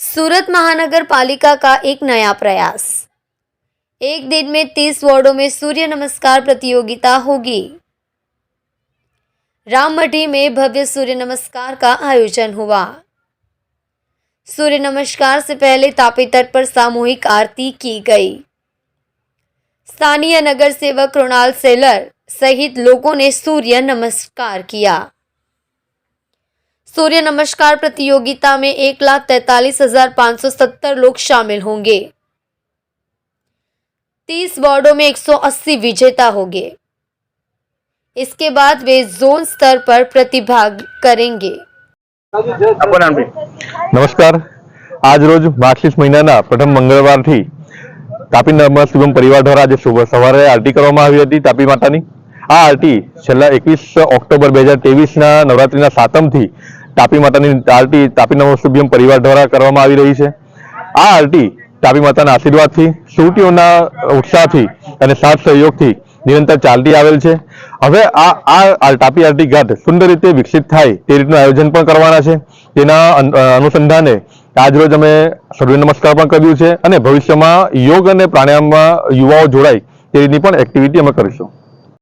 सूरत महानगर पालिका का एक नया प्रयास। एक दिन में 30 वार्डों में सूर्य नमस्कार प्रतियोगिता होगी। राममठी में भव्य सूर्य नमस्कार का आयोजन हुआ। सूर्य नमस्कार से पहले तापी तट पर सामूहिक आरती की गई। स्थानीय नगर सेवक कृणाल सेलर सहित लोगों ने सूर्य नमस्कार किया। सूर्य नमस्कार प्रतियोगिता में 1,43,570 लोग शामिल होंगे। 30 वार्डों में 180 विजेता होंगे। इसके बाद वे जोन स्तर पर प्रतिभाग करेंगे। नमस्कार। आज रोज मार्गशीर्ष महीनाना प्रथम मंगळवारथी तापी नर्मदा शिवम परिवार द्वारा आज सवारे आरती करवामां आवी हती। तापी मातानी आ आरती छेल्ला 21 ऑक्टोबर 2023 ना नवरात्रिना 7मथी तापी मातानी आरती तापी नर्मदा शिवम परिवार द्वारा करवामां आवी रही छे। आ आरती तापी माताना आशीर्वादथी, श्रुतिओना उत्साहथी अने साथ सहयोगथी निरंतर चालती आवेल छे। हवे आ तापी आरती घाट सुंदर रीते विकसित थाय ते रीतनुं आयोजन पण करवाना छे। तेना अनुसंधाने आज रोज अमे सूर्य नमस्कार पण कर्युं छे अने भविष्यमां योग अने प्राणायाममां युवाओ जोड़ाय ते रीतनी पण एक्टिविटी अमे करीशुं।